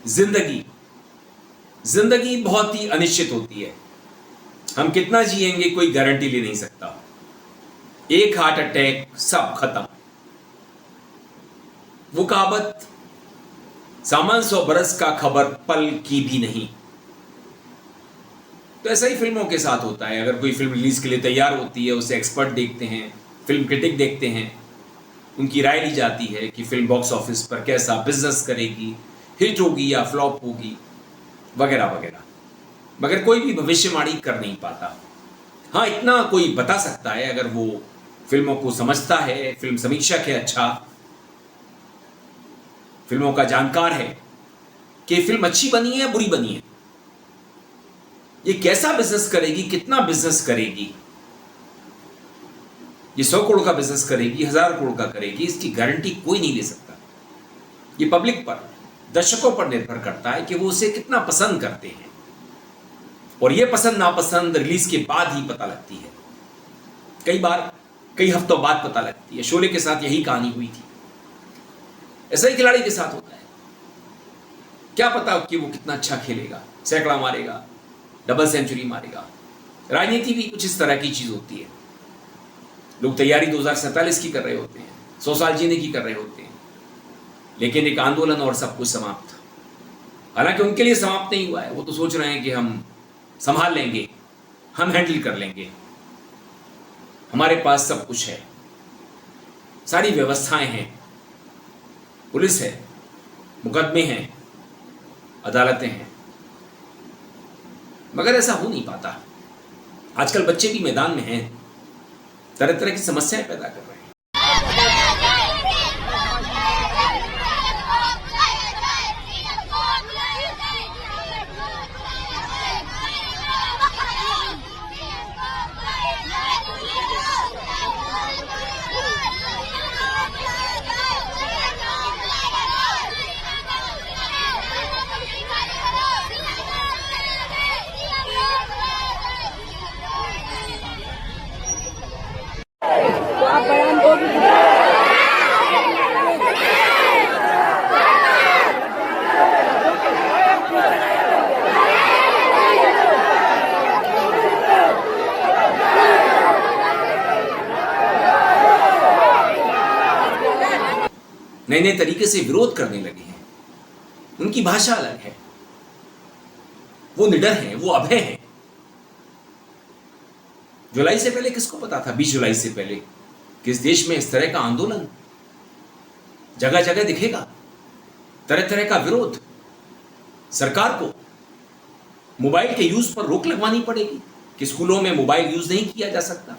जिंदगी जिंदगी बहुत ही अनिश्चित होती है। हम कितना जिएंगे कोई गारंटी ले नहीं सकता। एक हार्ट अटैक सब खत्म। वो कहावत सामान 100 बरस का खबर पल की भी नहीं। तो ऐसा ही फिल्मों के साथ होता है। अगर कोई फिल्म रिलीज के लिए तैयार होती है, उसे एक्सपर्ट देखते हैं, फिल्म क्रिटिक देखते हैं, उनकी राय ली जाती है कि फिल्म बॉक्स ऑफिस पर कैसा बिजनेस करेगी, हिट होगी या फ्लॉप होगी, वगैरह वगैरह। मगर कोई भी भविष्यवाणी कर नहीं पाता। हाँ, इतना कोई बता सकता है अगर वो फिल्मों को समझता है, फिल्म समीक्षक है, अच्छा फिल्मों का जानकार है, कि फिल्म अच्छी बनी है या बुरी बनी है, ये कैसा बिजनेस करेगी, कितना बिजनेस करेगी, ये 100 करोड़ का बिजनेस करेगी, 1000 करोड़ का करेगी, इसकी गारंटी कोई नहीं ले सकता। ये पब्लिक पर, दर्शकों पर निर्भर करता है कि वो उसे कितना पसंद करते हैं। और ये पसंद नापसंद रिलीज के बाद ही पता लगती है। कई बार कई हफ्तों बाद पता लगती है। शोले के साथ यही कहानी हुई थी। ऐसा ही खिलाड़ी के साथ होता है। क्या पता कि वो कितना अच्छा खेलेगा, सैकड़ा मारेगा, डबल सेंचुरी मारेगा। राजनीति भी कुछ इस तरह की चीज होती है। लोग तैयारी 2047 की कर रहे होते हैं, 100 साल जीने की कर रहे होते हैं, लेकिन एक आंदोलन और सब कुछ समाप्त। हालांकि उनके लिए समाप्त नहीं हुआ है। वो तो सोच रहे हैं कि हम संभाल लेंगे, हम हैंडल कर लेंगे, हमारे पास सब कुछ है, सारी व्यवस्थाएं हैं, पुलिस है, मुकदमे हैं, अदालतें हैं। मगर ऐसा हो नहीं पाता। आजकल बच्चे भी मैदान में हैं, तरह तरह की समस्याएं पैदा कर रहे हैं। नए नए तरीके से विरोध करने लगे हैं। उनकी भाषा अलग है। वो निडर हैं, वो अभय हैं। जुलाई से पहले किसको पता था, 20 जुलाई से पहले, कि इस देश में इस तरह का आंदोलन जगह जगह दिखेगा, तरह तरह का विरोध। सरकार को मोबाइल के यूज पर रोक लगवानी पड़ेगी कि स्कूलों में मोबाइल यूज नहीं किया जा सकता।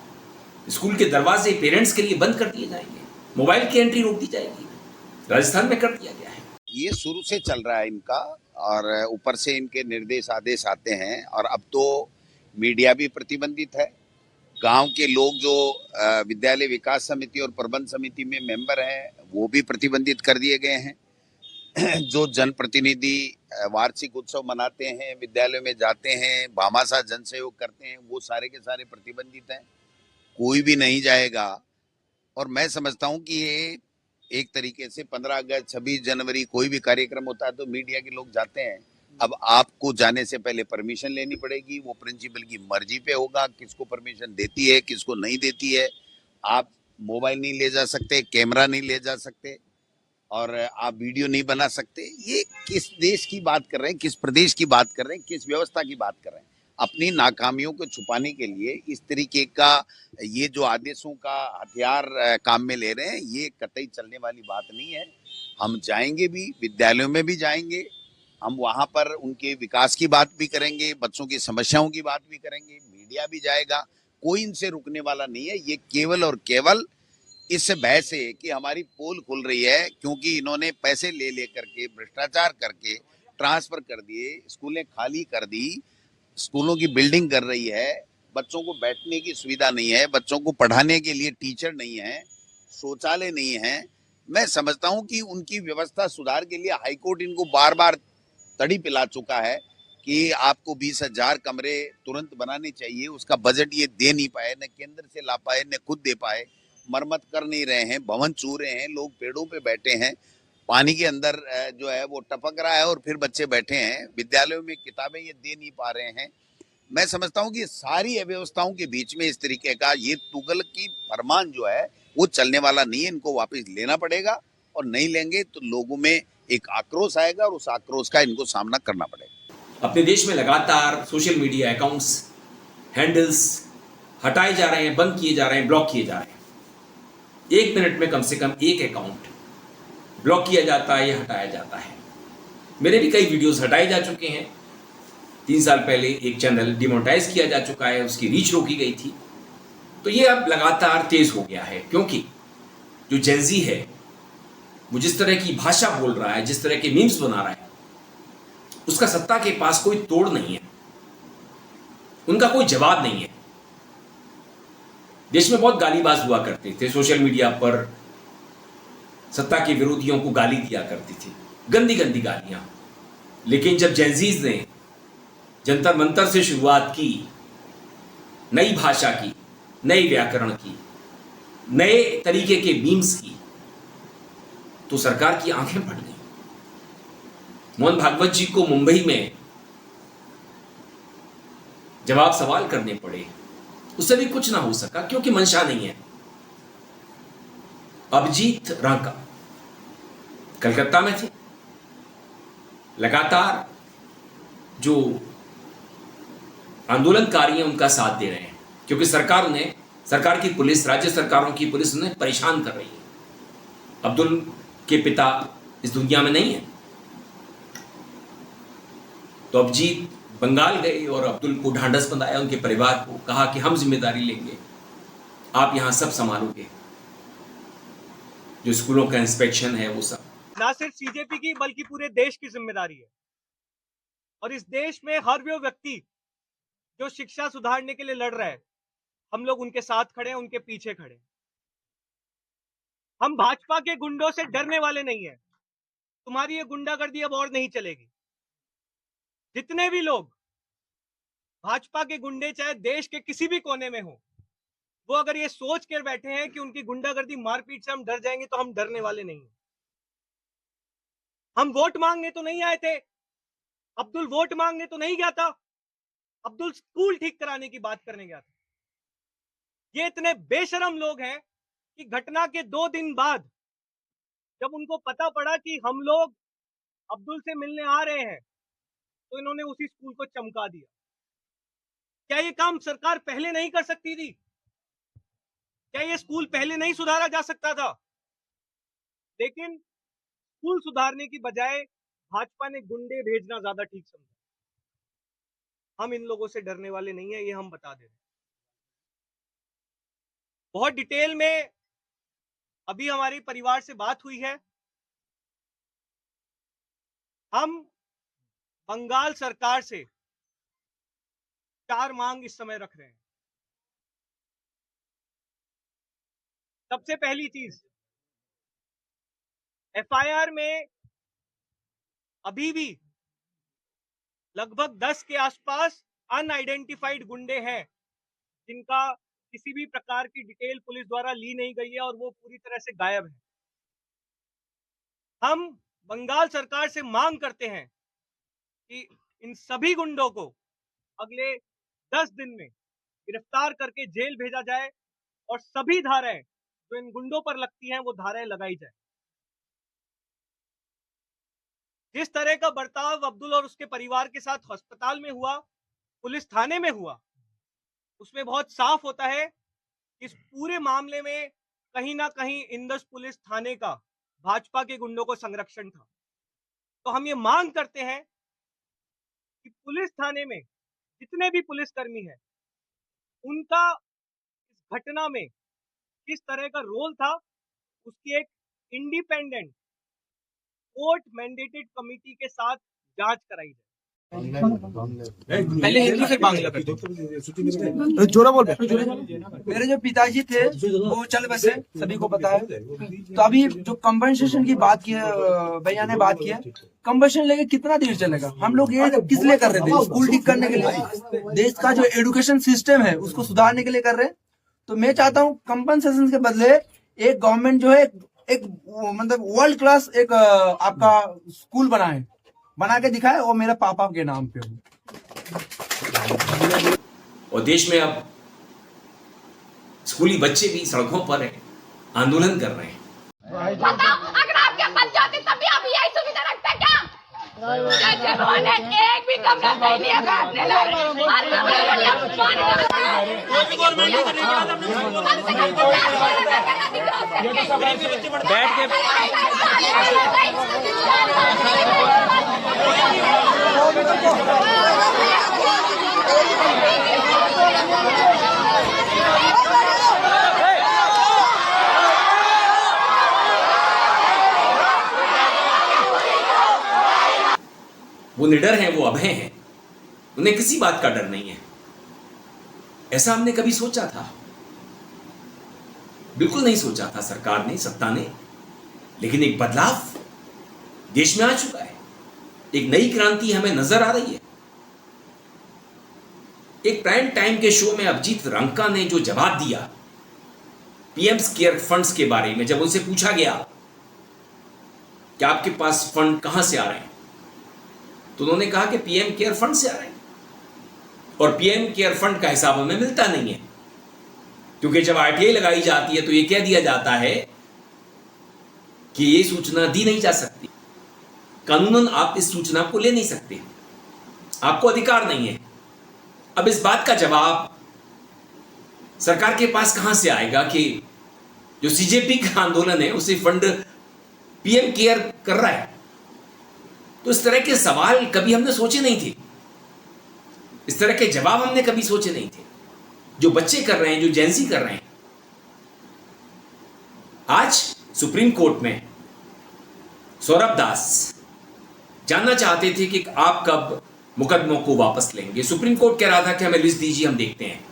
स्कूल के दरवाजे पेरेंट्स के लिए बंद कर दिए जाएंगे, मोबाइल की एंट्री रोक दी जाएगी। राजस्थान में कर दिया गया है। ये शुरू से चल रहा है इनका, और ऊपर से इनके निर्देश आदेश आते हैं। और अब तो मीडिया भी प्रतिबंधित है। गांव के लोग जो विद्यालय विकास समिति और प्रबंध समिति में मेंबर हैं, वो भी प्रतिबंधित कर दिए गए हैं। जो जनप्रतिनिधि वार्षिक उत्सव मनाते हैं, विद्यालयों में जाते हैं, भामाशाह जन सहयोग करते हैं, वो सारे के सारे प्रतिबंधित हैं। कोई भी नहीं जाएगा। और मैं समझता हूँ कि ये एक तरीके से 15 अगस्त 26 जनवरी कोई भी कार्यक्रम होता है तो मीडिया के लोग जाते हैं। अब आपको जाने से पहले परमिशन लेनी पड़ेगी। वो प्रिंसिपल की मर्जी पे होगा, किसको परमिशन देती है, किसको नहीं देती है। आप मोबाइल नहीं ले जा सकते, कैमरा नहीं ले जा सकते, और आप वीडियो नहीं बना सकते। ये किस देश की बात कर रहे हैं, किस प्रदेश की बात कर रहे हैं, किस व्यवस्था की बात कर रहे हैं? अपनी नाकामियों को छुपाने के लिए इस तरीके का ये जो आदेशों का हथियार काम में ले रहे हैं, ये कतई चलने वाली बात नहीं है। हम जाएंगे भी, विद्यालयों में भी जाएंगे, हम वहां पर उनके विकास की बात भी करेंगे, बच्चों की समस्याओं की बात भी करेंगे, मीडिया भी जाएगा। कोई इनसे रुकने वाला नहीं है। ये केवल और केवल इस भय से कि हमारी पोल खुल रही है, क्योंकि इन्होंने पैसे ले लेकर के, भ्रष्टाचार करके ट्रांसफर कर दिए, स्कूलें खाली कर दी, स्कूलों की बिल्डिंग कर रही है, बच्चों को बैठने की सुविधा नहीं है, बच्चों को पढ़ाने के लिए टीचर नहीं है, शौचालय नहीं है। मैं समझता हूं कि उनकी व्यवस्था सुधार के लिए हाईकोर्ट इनको बार बार तड़ी पिला चुका है कि आपको 20,000 कमरे तुरंत बनाने चाहिए। उसका बजट ये दे नहीं पाए, न केंद्र से ला पाए, न खुद दे पाए, मरम्मत कर नहीं रहे हैं, भवन चू रहे हैं, लोग पेड़ों पे बैठे हैं। पानी के अंदर जो है वो टपक रहा है और फिर बच्चे बैठे हैं विद्यालयों में, किताबें ये दे नहीं पा रहे हैं। मैं समझता हूँ कि सारी अव्यवस्थाओं के बीच में इस तरीके का ये तुगलक की फरमान जो है वो चलने वाला नहीं है। इनको वापस लेना पड़ेगा और नहीं लेंगे तो लोगों में एक आक्रोश आएगा और उस आक्रोश का इनको सामना करना पड़ेगा। अपने देश में लगातार सोशल मीडिया अकाउंट्स, हैंडल्स हटाए जा रहे हैं, बंद किए जा रहे हैं, ब्लॉक किए जा रहे हैं। 1 मिनट में कम से कम एक अकाउंट ब्लॉक किया जाता है या हटाया जाता है। मेरे भी कई वीडियोस हटाए जा चुके हैं। 3 साल पहले एक चैनल डिमोनेटाइज किया जा चुका है, उसकी रीच रोकी गई थी। तो ये अब लगातार तेज हो गया है, क्योंकि जो जेंजी है वो जिस तरह की भाषा बोल रहा है, जिस तरह के मीम्स बना रहा है, उसका सत्ता के पास कोई तोड़ नहीं है, उनका कोई जवाब नहीं है। देश में बहुत गालीबाज हुआ करते थे, सोशल मीडिया पर सत्ता के विरोधियों को गाली दिया करती थी, गंदी गंदी गालियां। लेकिन जब जेंजीज ने जंतर मंतर से शुरुआत की, नई भाषा की, नई व्याकरण की, नए तरीके के मीम्स की, तो सरकार की आंखें फट गई। मोहन भागवत जी को मुंबई में जवाब सवाल करने पड़े, उससे भी कुछ ना हो सका क्योंकि मंशा नहीं है। अभिजीत रांका कलकत्ता में थे, लगातार जो आंदोलनकारी हैं उनका साथ दे रहे हैं, क्योंकि सरकार की पुलिस, राज्य सरकारों की पुलिस उन्हें परेशान कर रही है। अब्दुल के पिता इस दुनिया में नहीं है, तो अभिजीत बंगाल गए और अब्दुल को ढांढस बंधाया, उनके परिवार को कहा कि हम जिम्मेदारी लेंगे, आप यहां सब संभालोगे, जो स्कूलों का इंस्पेक्शन है वो सब। ना सिर्फ सीजेपी की बल्कि पूरे देश की जिम्मेदारी है। और इस देश में हर वो व्यक्ति जो शिक्षा सुधारने के लिए लड़ रहा है, हम लोग उनके साथ खड़े हैं, उनके पीछे खड़े हैं। हम भाजपा के गुंडों से डरने वाले नहीं हैं। तुम्हारी ये गुंडागर्दी अब और नहीं चलेगी। जितने भी लोग भाजपा के गुंडे चाहे देश के किसी भी कोने में हो, वो अगर ये सोच कर बैठे हैं कि उनकी गुंडागर्दी मारपीट से हम डर जाएंगे, तो हम डरने वाले नहीं हैं। हम वोट मांगने तो नहीं आए थे, अब्दुल वोट मांगने तो नहीं गया था, अब्दुल स्कूल ठीक कराने की बात करने गया था। ये इतने बेशरम लोग हैं कि घटना के 2 दिन बाद जब उनको पता पड़ा कि हम लोग अब्दुल से मिलने आ रहे हैं, तो इन्होंने उसी स्कूल को चमका दिया। क्या ये काम सरकार पहले नहीं कर सकती थी? क्या ये स्कूल पहले नहीं सुधारा जा सकता था? लेकिन स्कूल सुधारने की बजाय भाजपा ने गुंडे भेजना ज्यादा ठीक समझा। हम इन लोगों से डरने वाले नहीं है, ये हम बता दे रहे हैं। बहुत डिटेल में अभी हमारे परिवार से बात हुई है। हम बंगाल सरकार से 4 मांग इस समय रख रहे हैं। सबसे पहली चीज, एफआईआर में अभी भी लगभग 10 के आसपास अनआइडेंटिफाइड गुंडे हैं, जिनका किसी भी प्रकार की डिटेल पुलिस द्वारा ली नहीं गई है और वो पूरी तरह से गायब है। हम बंगाल सरकार से मांग करते हैं कि इन सभी गुंडों को अगले 10 दिन में गिरफ्तार करके जेल भेजा जाए और सभी धाराएं जो इन गुंडों पर लगती हैं वो धाराएं लगाई जाए। जिस तरह का बर्ताव अब्दुल और उसके परिवार के साथ अस्पताल में हुआ, पुलिस थाने में हुआ, उसमें बहुत साफ होता है कि इस पूरे मामले में कहीं ना कहीं इंदस पुलिस थाने का भाजपा के गुंडों को संरक्षण था। तो हम ये मांग करते हैं कि पुलिस थाने में जितने भी पुलिसकर्मी हैं, उनका इस घटना में किस तरह का रोल था, उसकी एक इंडिपेंडेंट कोर्ट मैंडेटेड कमेटी के साथ जांच कराई जाए। पहले हिंदी फिर बांग्ला करते। जोरा बोल मेरे जो पिताजी थे वो चल बसे, सभी को पता है। तो अभी जो कंपनसेशन की बात की है, भैया ने बात की है, कंपनसेशन लेके कितना देर चलेगा? हम लोग ये किस लिए कर रहे थे? स्कूल ठीक करने के लिए, देश का जो एजुकेशन सिस्टम है उसको सुधारने के लिए कर रहे हैं। तो मैं चाहता हूँ कंपनसेशन के बदले एक गवर्नमेंट जो है एक मतलब वर्ल्ड क्लास एक आपका स्कूल बनाए, बना के दिखाए और मेरे पापा के नाम पे हो। और देश में अब स्कूली बच्चे भी सड़कों पर हैं, आंदोलन कर रहे हैं। बताओ, अगर आपके पास जाते तब भी आप यही सुविधा रखते क्या? जैसे उन्होंने एक भी कमरा सही नहीं है अपने लायक। हर कमरे में जब पानी डालता है, बैठ के वो निडर हैं, वो अभय हैं, उन्हें किसी बात का डर नहीं है। ऐसा हमने कभी सोचा था? बिल्कुल नहीं सोचा था सरकार ने, सत्ता ने। लेकिन एक बदलाव देश में आ चुका है, एक नई क्रांति हमें नजर आ रही है। एक प्राइम टाइम के शो में अभिजीत रंका ने जो जवाब दिया पीएम केयर फंड्स के बारे में, जब उनसे पूछा गया कि आपके पास फंड कहां से आ रहे हैं, तो उन्होंने कहा कि पीएम केयर फंड से आ रहे हैं। और पीएम केयर फंड का हिसाब हमें मिलता नहीं है, क्योंकि जब आरटीआई लगाई जाती है तो यह कह दिया जाता है कि यह सूचना दी नहीं जा सकती, कानूनन आप इस सूचना को ले नहीं सकते, आपको अधिकार नहीं है। अब इस बात का जवाब सरकार के पास कहां से आएगा कि जो सीजेपी का आंदोलन है उसे फंड पीएम केयर कर रहा है? तो इस तरह के सवाल कभी हमने सोचे नहीं थे, इस तरह के जवाब हमने कभी सोचे नहीं थे, जो बच्चे कर रहे हैं, जो जेंजी कर रहे हैं। आज सुप्रीम कोर्ट में सौरभ दास जानना चाहते थे कि आप कब मुकदमों को वापस लेंगे। सुप्रीम कोर्ट कह रहा था कि हमें लिस्ट दीजिए, हम देखते हैं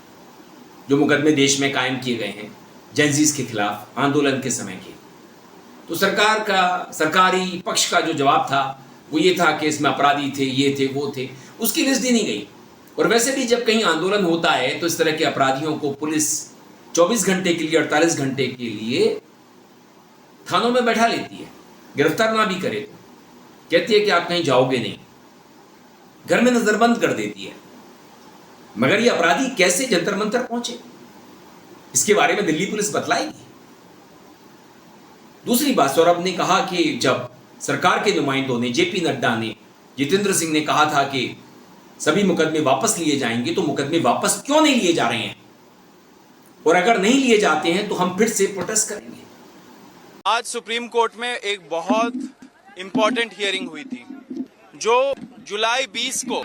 जो मुकदमे देश में कायम किए गए हैं जेंजीज के खिलाफ आंदोलन के समय के। तो सरकार का, सरकारी पक्ष का जो जवाब था वो ये था कि इसमें अपराधी थे, ये थे, वो थे, उसकी लिस्ट दी नहीं गई। और वैसे भी जब कहीं आंदोलन होता है तो इस तरह के अपराधियों को पुलिस 24 घंटे के लिए, 48 घंटे के लिए थानों में बैठा लेती है, गिरफ्तार ना भी करे तो कहती है कि आप कहीं जाओगे नहीं, घर में नजरबंद कर देती है। मगर ये अपराधी कैसे जंतर मंतर पहुंचे, इसके बारे में दिल्ली पुलिस बतलाएगी। दूसरी बात, सौरभ ने कहा कि जब सरकार के नुमाइंदों ने, जेपी नड्डा ने, जितेंद्र सिंह ने कहा था कि सभी मुकदमे वापस लिए जाएंगे, तो मुकदमे वापस क्यों नहीं लिए जा रहे हैं? और अगर नहीं लिए जाते हैं तो हम फिर से प्रोटेस्ट करेंगे। आज सुप्रीम कोर्ट में एक बहुत इंपॉर्टेंट हियरिंग हुई थी, जो जुलाई 20 को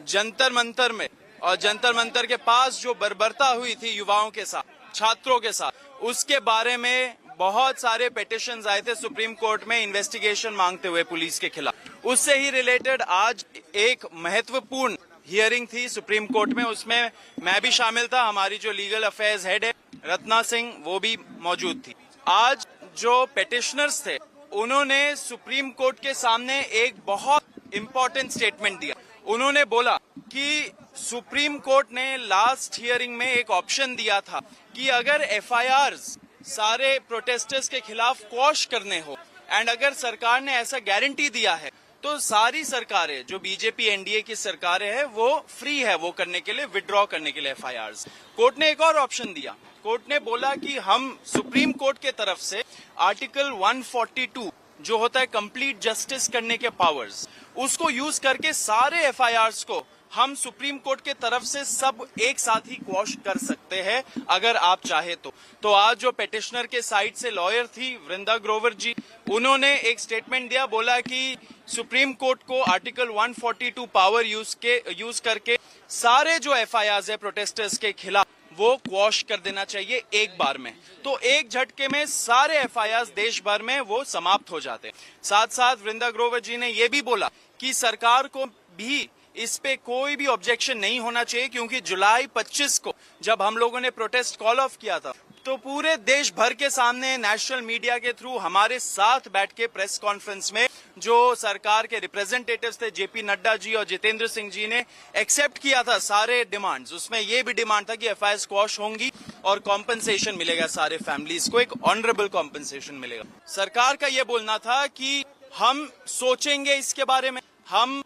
जंतर मंतर में और जंतर मंतर के पास जो बर्बरता हुई थी युवाओं के साथ, छात्रों के साथ, उसके बारे में बहुत सारे पिटिशंस आए थे सुप्रीम कोर्ट में इन्वेस्टिगेशन मांगते हुए पुलिस के खिलाफ। उससे ही रिलेटेड आज एक महत्वपूर्ण हियरिंग थी सुप्रीम कोर्ट में, उसमें मैं भी शामिल था, हमारी जो लीगल अफेयर्स हेड है रत्ना सिंह वो भी मौजूद थी। आज जो पिटिशनर्स थे उन्होंने सुप्रीम कोर्ट के सामने एक बहुत इंपॉर्टेंट स्टेटमेंट दिया। उन्होंने बोला कि सुप्रीम कोर्ट ने लास्ट हियरिंग में एक ऑप्शन दिया था कि अगर एफआईआर्स सारे प्रोटेस्टर्स के खिलाफ क्वॉश करने हो, एंड अगर सरकार ने ऐसा गारंटी दिया है तो सारी सरकारें, जो बीजेपी एनडीए की सरकारें हैं, वो फ्री है वो करने के लिए, विड्रॉ करने के लिए एफआईआर्स। कोर्ट ने एक और ऑप्शन दिया, कोर्ट ने बोला कि हम सुप्रीम कोर्ट के तरफ से आर्टिकल 142 जो होता है कंप्लीट जस्टिस करने के पावर्स, उसको यूज करके सारे एफआईआर्स को हम सुप्रीम कोर्ट के तरफ से सब एक साथ ही क्वॉश कर सकते हैं अगर आप चाहे तो आज जो पिटिशनर के साइड से लॉयर थी वृंदा ग्रोवर जी, उन्होंने एक स्टेटमेंट दिया, बोला कि सुप्रीम कोर्ट को आर्टिकल 142 पावर यूज करके सारे जो एफआईआर्स है प्रोटेस्टर्स के खिलाफ वो क्वॉश कर देना चाहिए एक बार में। तो एक झटके में सारे एफआईआर्स देश भर में वो समाप्त हो जाते। साथ साथ वृंदा ग्रोवर जी ने ये भी बोला कि सरकार को भी इस पे कोई भी ऑब्जेक्शन नहीं होना चाहिए, क्योंकि जुलाई 25 को जब हम लोगों ने प्रोटेस्ट कॉल ऑफ किया था तो पूरे देश भर के सामने नेशनल मीडिया के थ्रू हमारे साथ बैठ के प्रेस कॉन्फ्रेंस में जो सरकार के रिप्रेजेंटेटिव्स थे जेपी नड्डा जी और जितेंद्र सिंह जी ने एक्सेप्ट किया था सारे डिमांड्स। उसमें यह भी डिमांड था कि एफआईआर स्क्वॉश होंगी और कॉम्पनसेशन मिलेगा, सारे फैमिलीज को एक ऑनरेबल कॉम्पनसेशन मिलेगा। सरकार का यह बोलना था कि हम सोचेंगे इसके बारे में, हम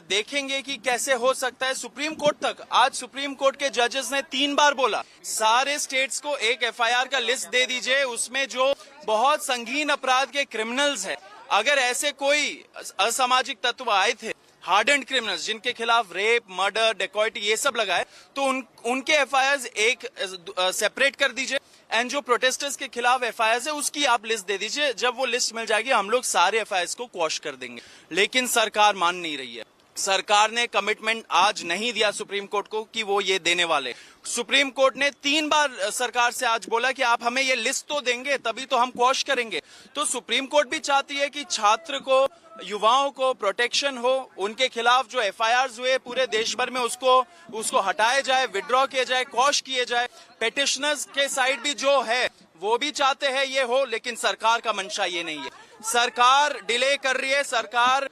देखेंगे कि कैसे हो सकता है। सुप्रीम कोर्ट तक, आज सुप्रीम कोर्ट के जजेस ने 3 बार बोला सारे स्टेट्स को एक एफआईआर का लिस्ट दे दीजिए, उसमें जो बहुत संगीन अपराध के क्रिमिनल्स हैं, अगर ऐसे कोई असामाजिक तत्व आए थे, हार्डेंड क्रिमिनल्स जिनके खिलाफ रेप, मर्डर, डेकॉइटी ये सब लगाए, तो उनके एफआईआर एक सेपरेट कर दीजिए एंड जो प्रोटेस्टर्स के खिलाफ एफआईआर है उसकी आप लिस्ट दे दीजिए। जब वो लिस्ट मिल जाएगी हम लोग सारे एफआईआर को क्वॉश कर देंगे। लेकिन सरकार मान नहीं रही है। सरकार ने कमिटमेंट आज नहीं दिया सुप्रीम कोर्ट को कि वो ये देने वाले। सुप्रीम कोर्ट ने 3 बार सरकार से आज बोला कि आप हमें ये लिस्ट तो देंगे तभी तो हम क्वॉश करेंगे। तो सुप्रीम कोर्ट भी चाहती है कि छात्र को, युवाओं को प्रोटेक्शन हो, उनके खिलाफ जो एफआईआर्स हुए पूरे देश भर में उसको हटाया जाए, विड्रॉ किया जाए, क्वॉश किए जाए। पेटिशनर्स के साइड भी जो है वो भी चाहते हैं ये हो, लेकिन सरकार का मंशा ये नहीं है। सरकार डिले कर रही है, सरकार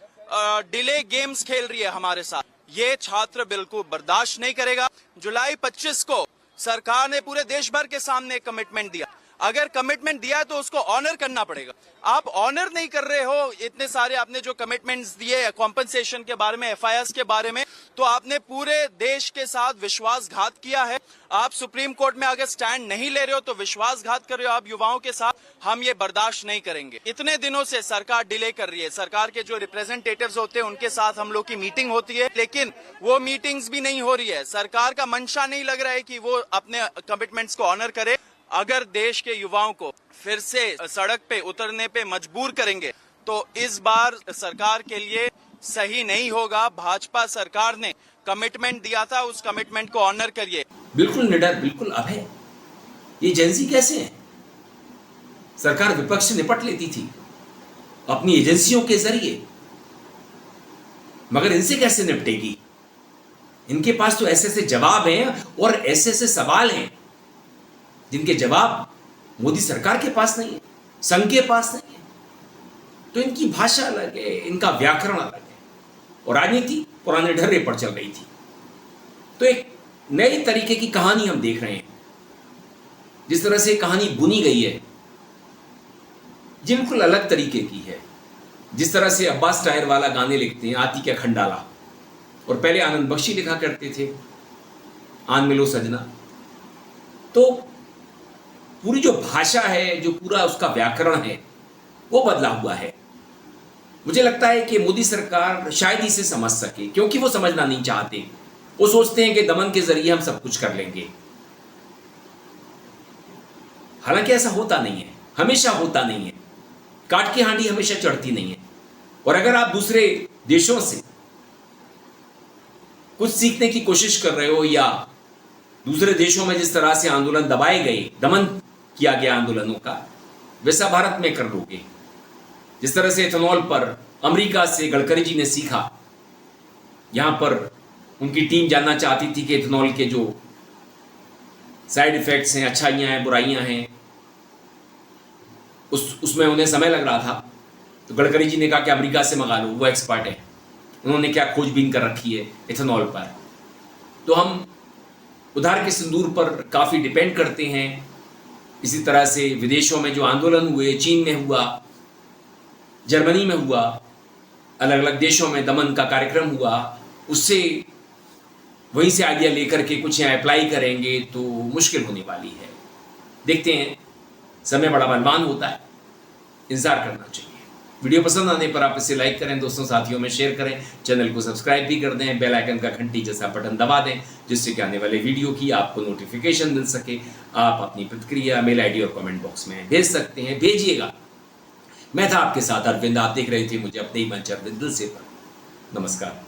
डिले गेम्स खेल रही है हमारे साथ। ये छात्र बिल्कुल बर्दाश्त नहीं करेगा। जुलाई 25 को सरकार ने पूरे देश भर के सामने कमिटमेंट दिया। अगर कमिटमेंट दिया है तो उसको ऑनर करना पड़ेगा। आप ऑनर नहीं कर रहे हो इतने सारे आपने जो कमिटमेंट्स दिए कॉम्पनसेशन के बारे में, एफआईआर के बारे में, तो आपने पूरे देश के साथ विश्वासघात किया है। आप सुप्रीम कोर्ट में अगर स्टैंड नहीं ले रहे हो तो विश्वासघात कर रहे हो आप युवाओं के साथ। हम ये बर्दाश्त नहीं करेंगे। इतने दिनों से सरकार डिले कर रही है। सरकार के जो रिप्रेजेंटेटिव्स होते हैं उनके साथ हम लोग की मीटिंग होती है, लेकिन वो मीटिंग्स भी नहीं हो रही है। सरकार का मंशा नहीं लग रहा है कि वो अपने कमिटमेंट्स को ऑनर करे। अगर देश के युवाओं को फिर से सड़क पे उतरने पे मजबूर करेंगे तो इस बार सरकार के लिए सही नहीं होगा। भाजपा सरकार ने कमिटमेंट दिया था, उस कमिटमेंट को ऑनर करिए। बिल्कुल निडर, बिल्कुल अभय। ये एजेंसी कैसे है? सरकार विपक्ष से निपट लेती थी अपनी एजेंसियों के जरिए, मगर इनसे कैसे निपटेगी? इनके पास तो ऐसे ऐसे जवाब हैं और ऐसे ऐसे सवाल हैं जिनके जवाब मोदी सरकार के पास नहीं है, संघ के पास नहीं है। तो इनकी भाषा अलग है, इनका व्याकरण अलग है और राजनीति पुराने ढर्रे पर चल रही थी। तो एक नए तरीके की कहानी हम देख रहे हैं। जिस तरह से कहानी बुनी गई है बिल्कुल अलग तरीके की है। जिस तरह से अब्बास टायर वाला गाने लिखते हैं, आती क्या खंडाला, और पहले आनंद बख्शी लिखा करते थे आन मिलो सजना। तो पूरी जो भाषा है, जो पूरा उसका व्याकरण है, वो बदला हुआ है। मुझे लगता है कि मोदी सरकार शायद इसे समझ सके, क्योंकि वो समझना नहीं चाहते। वो सोचते हैं कि दमन के जरिए हम सब कुछ कर लेंगे। हालांकि ऐसा होता नहीं है, हमेशा होता नहीं है। काट की हांडी हमेशा चढ़ती नहीं है। और अगर आप दूसरे देशों से कुछ सीखने की कोशिश कर रहे हो, या दूसरे देशों में जिस तरह से आंदोलन दबाए गए, दमन किया गया आंदोलनों का, वैसा भारत में कर लोगे। जिस तरह से एथेनॉल पर अमेरिका से गडकरी जी ने सीखा, यहां पर उनकी टीम जानना चाहती थी कि एथेनॉल के जो साइड इफेक्ट्स हैं, अच्छाइयां हैं, बुराइयां हैं, उसमें उन्हें समय लग रहा था। तो गडकरी जी ने कहा कि अमेरिका से मंगा लो, वो एक्सपर्ट है, उन्होंने क्या खोजबीन कर रखी है एथेनॉल पर। तो हम उधार के सिंदूर पर काफ़ी डिपेंड करते हैं। इसी तरह से विदेशों में जो आंदोलन हुए, चीन में हुआ, जर्मनी में हुआ, अलग अलग देशों में दमन का कार्यक्रम हुआ, उससे वहीं से आइडिया लेकर के कुछ यहाँ अप्लाई करेंगे तो मुश्किल होने वाली है। देखते हैं, समय बड़ा बलवान होता है, इंतजार करना चाहिए। वीडियो पसंद आने पर आप इसे लाइक करें, दोस्तों साथियों में शेयर करें, चैनल को सब्सक्राइब भी कर दें, बेल आइकन का घंटी जैसा बटन दबा दें, जिससे कि आने वाले वीडियो की आपको नोटिफिकेशन मिल सके। आप अपनी प्रतिक्रिया मेल आईडी और कमेंट बॉक्स में भेज सकते हैं, भेजिएगा। मैं था आपके साथ अरविंद, आप देख रहे थे मुझे अपने ही मंच अरविंद दिल से पर। नमस्कार।